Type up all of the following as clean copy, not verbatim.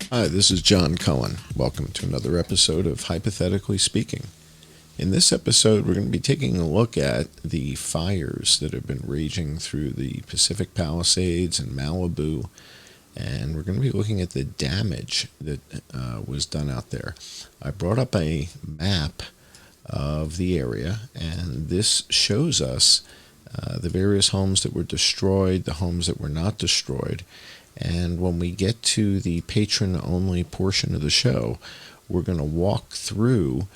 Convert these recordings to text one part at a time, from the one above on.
Hi, this is John Cohen. Welcome to another episode of Hypothetically Speaking. In this episode, we're going to be taking a look at the fires that have been raging through the Pacific Palisades and Malibu, and we're going to be looking at the damage that was done out there. I brought up a map of the area, and this shows us the various homes that were destroyed, the homes that were not destroyed. And when we get to the patron-only portion of the show, we're going to walk through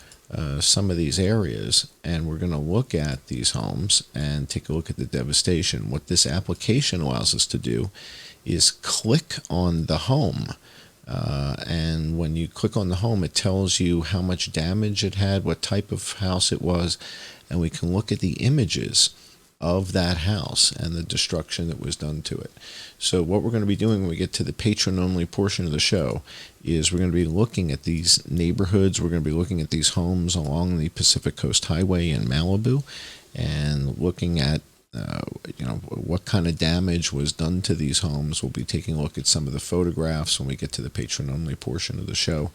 some of these areas, and we're going to look at these homes and take a look at the devastation. What this application allows us to do is click on the home. And when you click on the home, it tells you how much damage it had, what type of house it was, and we can look at the images of that house and the destruction that was done to it. So what we're going to be doing when we get to the patron-only portion of the show is we're going to be looking at these neighborhoods. We're going to be looking at these homes along the Pacific Coast Highway in Malibu and looking at what kind of damage was done to these homes. We'll be taking a look at some of the photographs when we get to the patron-only portion of the show.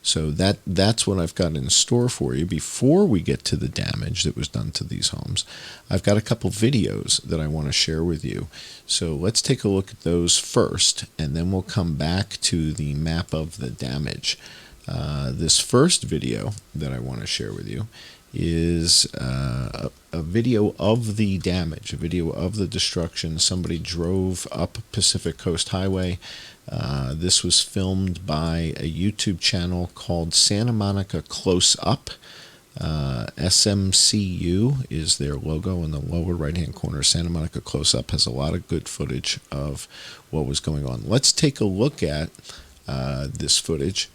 So that's what I've got in store for you. Before we get to the damage that was done to these homes, I've got a couple videos that I want to share with you. So let's take a look at those first, and then we'll come back to the map of the damage. This first video that I want to share with you is a video of the damage, a video of the destruction. Somebody drove up Pacific Coast Highway. This was filmed by a YouTube channel called Santa Monica Close Up. SMCU is their logo in the lower right-hand corner. Santa Monica Close Up has a lot of good footage of what was going on. Let's take a look at this footage,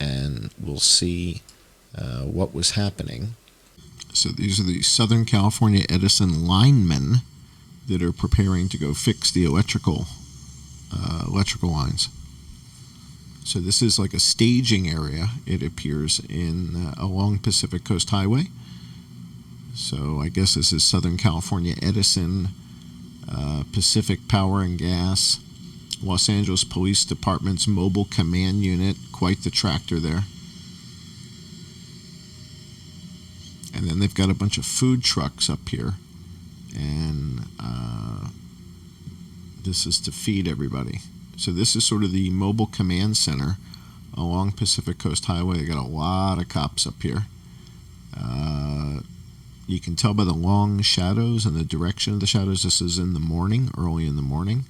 and we'll see what was happening. So these are the Southern California Edison linemen that are preparing to go fix the electrical lines. So this is like a staging area, it appears, along Pacific Coast Highway. So I guess this is Southern California Edison, Pacific Power and Gas, Los Angeles Police Department's Mobile Command Unit, quite the tractor there. And then they've got a bunch of food trucks up here, and this is to feed everybody. So this is sort of the mobile command center along Pacific Coast Highway. They got a lot of cops up here. You can tell by the long shadows and the direction of the shadows. This is in the morning, early in the morning.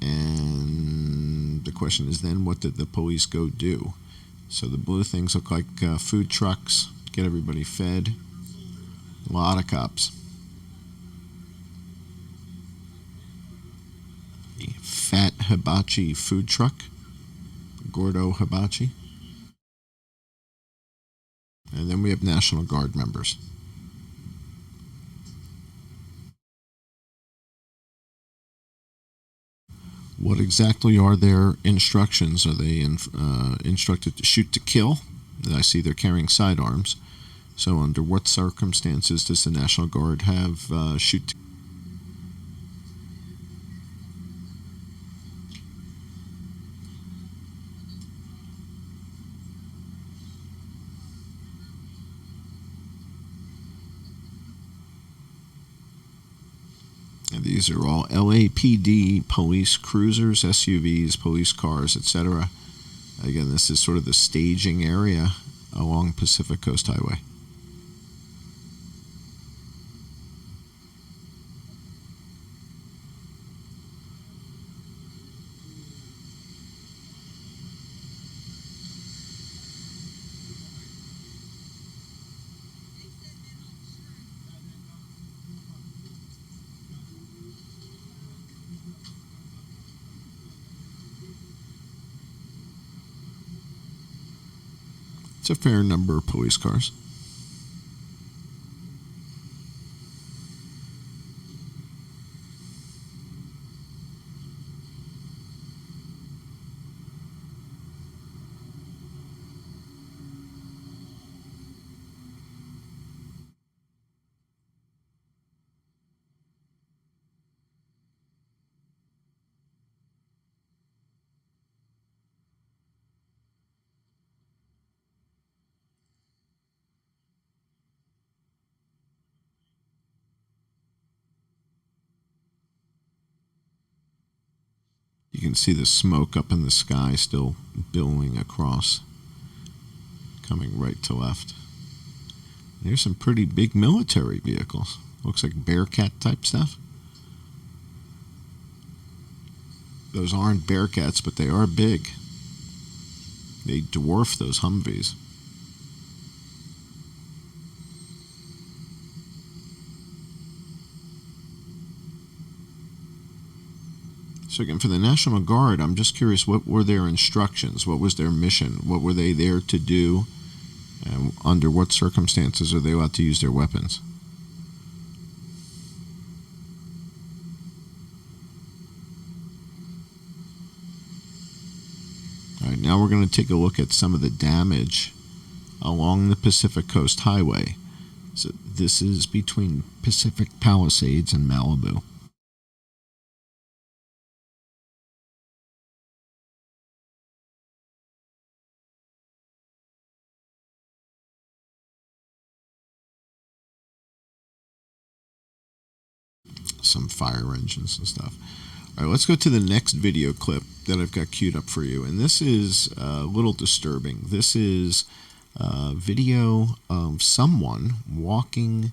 And the question is then, what did the police go do? So the blue things look like food trucks. Get everybody fed. A lot of cops. The Fat Hibachi food truck. Gordo Hibachi. And then we have National Guard members. What exactly are their instructions? Are they instructed to shoot to kill? I see they're carrying sidearms. So under what circumstances does the National Guard have shoot to kill? And these are all LAPD police cruisers, SUVs, police cars, etc. Again, this is sort of the staging area along Pacific Coast Highway. It's a fair number of police cars. You can see the smoke up in the sky still billowing across, coming right to left. There's some pretty big military vehicles. Looks like Bearcat type stuff. Those aren't Bearcats, but they are big. They dwarf those Humvees. So again, for the National Guard, I'm just curious, what were their instructions? What was their mission? What were they there to do? And under what circumstances are they allowed to use their weapons? All right, now we're going to take a look at some of the damage along the Pacific Coast Highway. So this is between Pacific Palisades and Malibu. Some fire engines and stuff. All right, let's go to the next video clip that I've got queued up for you. And this is a little disturbing. This is a video of someone walking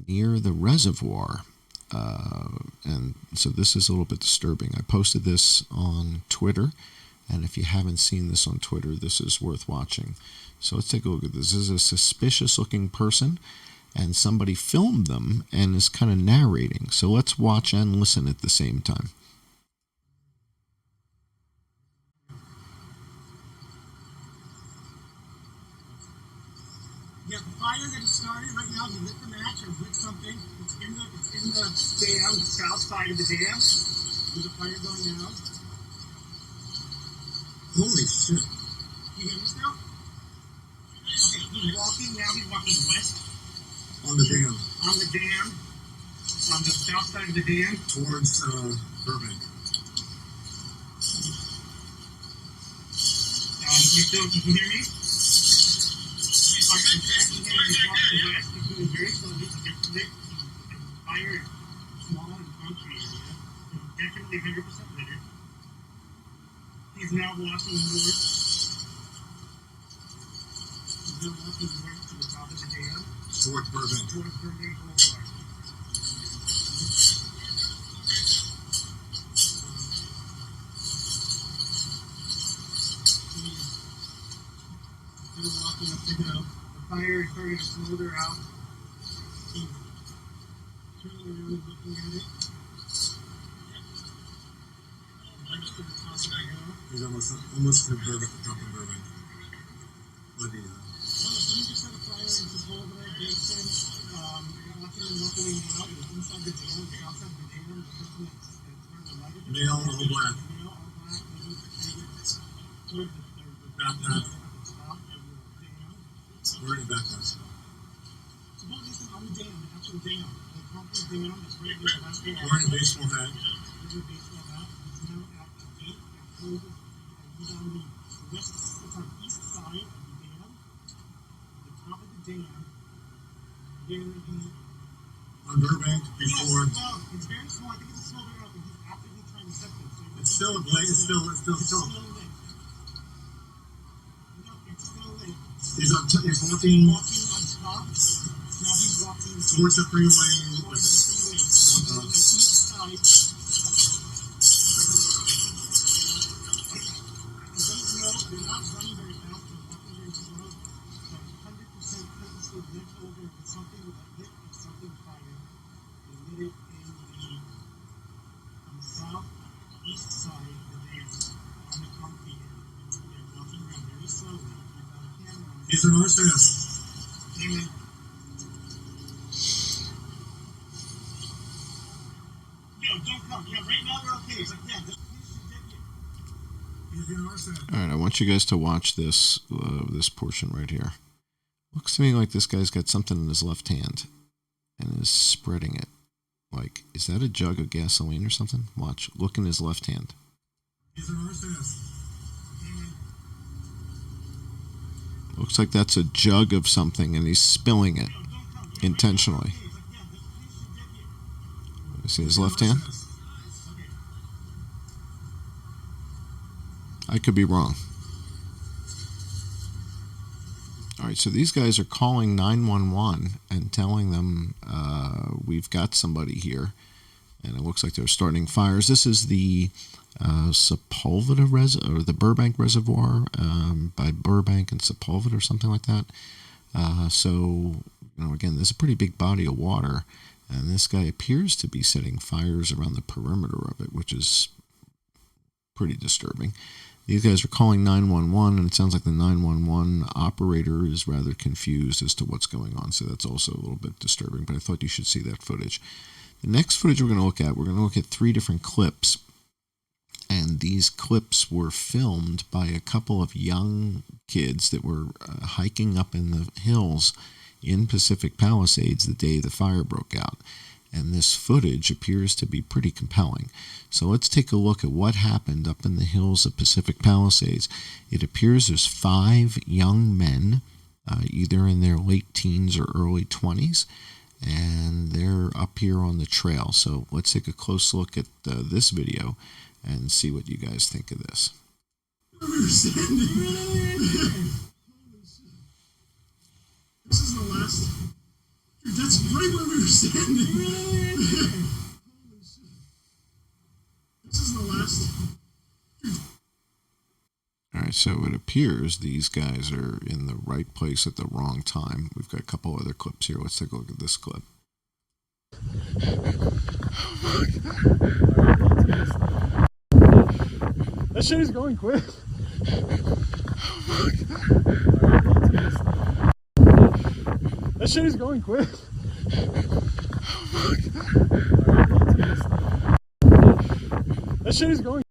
near the reservoir. And so this is a little bit disturbing. I posted this on Twitter. And if you haven't seen this on Twitter, this is worth watching. So let's take a look at this. This is a suspicious looking person, and somebody filmed them and is kind of narrating. So let's watch and listen at the same time. Yeah, the fire that has started right now, you lit the match or lit something. It's in the dam, the south side of the dam. There's a fire going now. Holy shit. You hear me still? Okay, he's walking now. He's walking west. On the dam. On the dam. On the south side of the dam. Towards Burbank. You can hear me? I'm tracking him. He's walking west. He's moving very slowly. It's lit. The fire is small and concrete area. Definitely 100% lit. He's now walking north. He's now walking north to the top of the dam. Towards Burbank. Towards Burbank Boulevard. He's still walking up the hill. The fire is starting to smolder out. He's turning around and looking at it. To the top of the hill. He's almost to Burbank, top of Burbank. What the, Someone just set a fire in this boulevard, Jason. Walking now. It was inside the dam, the outside the dam. The person that's wearing the lighter. male, all black. Male, all black. Maybe toward the Backpack. top of the dam. Wearing a backpack. So don't listen on the dam, the actual dam. The concrete dam that's right near the last dam. Wearing a baseball hat. There's a baseball hat. He's now at the gate that closes. He's on the west, it's on the east side of the dam. The top of the dam. There he On Burbank before. Yes, well, it's very small. I think it's a small bit out, but he's actively trying to set them. So It's still a blaze. It's still. It's still lit. No, it's still lit. He's walking He's walking on top. Now he's walking towards the freeway. towards the freeway. On the east side. I don't know. They're not running very fast. They're walking very slow. But 100% purposely lit over with something that lit with something fire. They lit it on the southeast side of the dam on the concrete area. They're walking around very slowly. They've got a camera on it. He's an RSS. Amen. Yo, don't come. Yeah, right now they're okay. It's like, yeah, He's an RSS. All right, I want you guys to watch this this portion right here. Looks to me like this guy's got something in his left hand and is spreading it. Like, is that a jug of gasoline or something? Watch. Look in his left hand. He's an RSS. Looks like that's a jug of something, and he's spilling it intentionally. You see his left hand? I could be wrong. All right, so these guys are calling 911 and telling them we've got somebody here, and it looks like they're starting fires. This is the Sepulveda or the Burbank Reservoir by Burbank and Sepulveda or something like that. So, you know, again, there's a pretty big body of water, and this guy appears to be setting fires around the perimeter of it, which is pretty disturbing. These guys are calling 911, and it sounds like the 911 operator is rather confused as to what's going on, so that's also a little bit disturbing, but I thought you should see that footage. The next footage we're going to look at 3 different clips, and these clips were filmed by a couple of young kids that were hiking up in the hills in Pacific Palisades the day the fire broke out. And this footage appears to be pretty compelling. So let's take a look at what happened up in the hills of Pacific Palisades. It appears there's 5 young men, either in their late teens or early 20s, and they're up here on the trail. So let's take a close look at this video and see what you guys think of this. This is the last. Dude, that's right where we were standing. Holy shit. This is the last. All right, so it appears these guys are in the right place at the wrong time. We've got a couple other clips here. Let's take a look at this clip. That shit is going quick. That shit is going quick. That shit is going.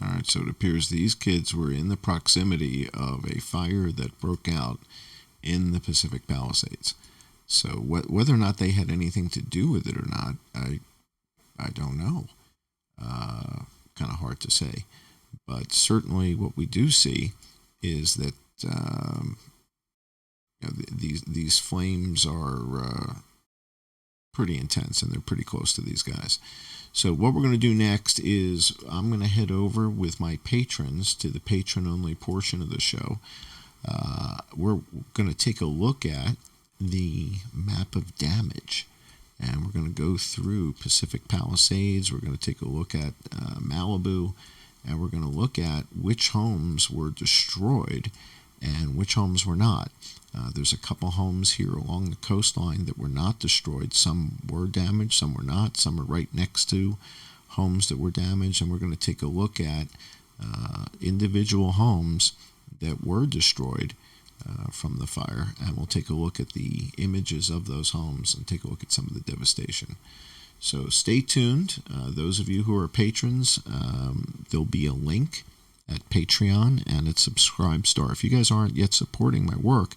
All right, so it appears these kids were in the proximity of a fire that broke out in the Pacific Palisades. So whether or not they had anything to do with it or not, I don't know. Kind of hard to say. But certainly what we do see is that you know, these flames are pretty intense, and they're pretty close to these guys. So what we're going to do next is I'm going to head over with my patrons to the patron-only portion of the show. We're going to take a look at the map of damage, and we're going to go through Pacific Palisades. We're going to take a look at Malibu, and we're going to look at which homes were destroyed and which homes were not. There's a couple homes here along the coastline that were not destroyed. Some were damaged, some were not. Some are right next to homes that were damaged, and we're going to take a look at individual homes that were destroyed from the fire, and we'll take a look at the images of those homes and take a look at some of the devastation. So stay tuned. Those of you who are patrons, there'll be a link at Patreon and at Subscribestar. If you guys aren't yet supporting my work,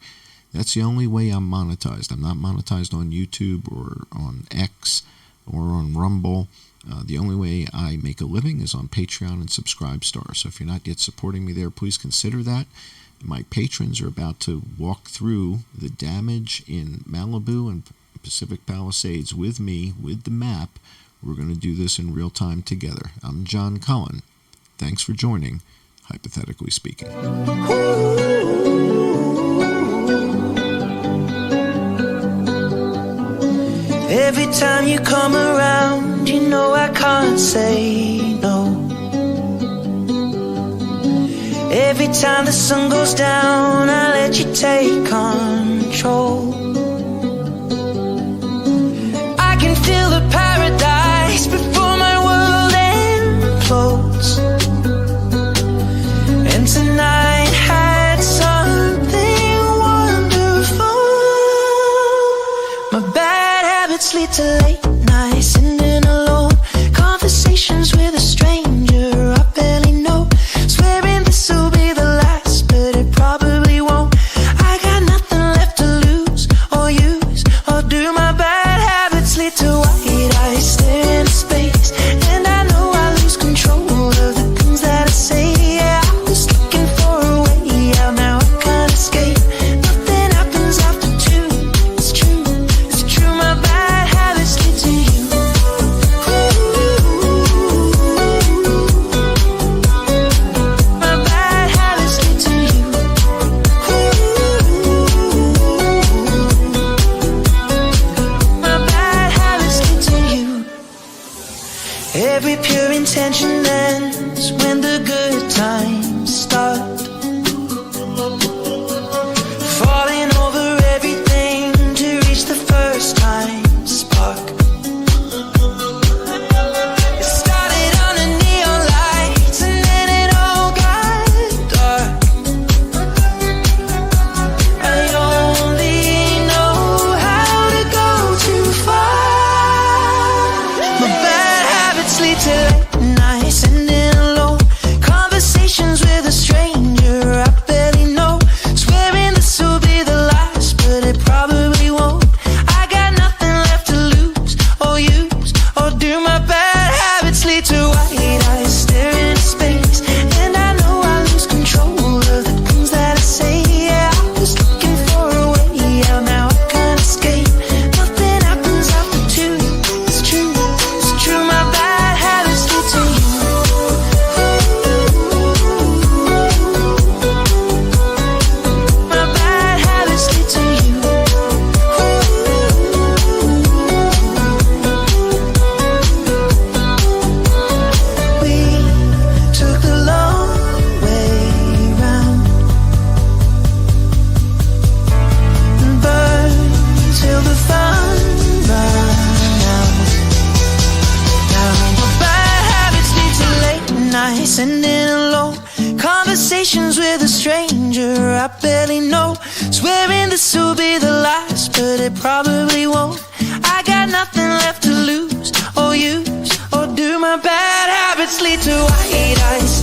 that's the only way I'm monetized. I'm not monetized on YouTube or on X or on Rumble. The only way I make a living is on Patreon and Subscribestar. So if you're not yet supporting me there, please consider that. My patrons are about to walk through the damage in Malibu and Pacific Palisades with me, with the map. We're going to do this in real time together. I'm John Cullen. Thanks for joining Hypothetically Speaking. Every time you come around, you know I can't say no. Every time the sun goes down, I let you take control. I can feel the paradise before my world implodes. And tonight had something lead to late nights, sitting alone, conversations with a stranger I barely know, swearing this will be the last, but it probably won't. I got nothing left to lose or use, or do my bad habits lead to white eyes staring into space, and I know I lose control of the things that I say. Yeah, I was looking for a way out, now I can't escape. Nothing happens after two. It's true, it's true. My bad habits lead to you. My bad habits lead to you. My bad habits lead to you. Every pure intention ends when the good times start. Falling over everything to reach the first time spark. It started under neon lights and then it all got dark. I only know how to go too far. My bad habits lead to late nights, sitting alone, conversations with a stranger I barely know, swearing this will be the last, but it probably won't. I got nothing left to lose or use, or do. My bad habits lead to white eyes staring into space, and I know I lose control of the things that I say. Yeah, I was looking for a way out, now I can't escape. Nothing happens after two. It's true, it's true. My bad habits lead to you. My bad habits lead to you. We took the long way round and burned till the fun ran out. Now my bad habits lead to late nights, sitting alone, conversations with a stranger I barely know, swearing this will be the last, but it probably won't. I got nothing left to lose or use, or do. My bad habits lead to white eyes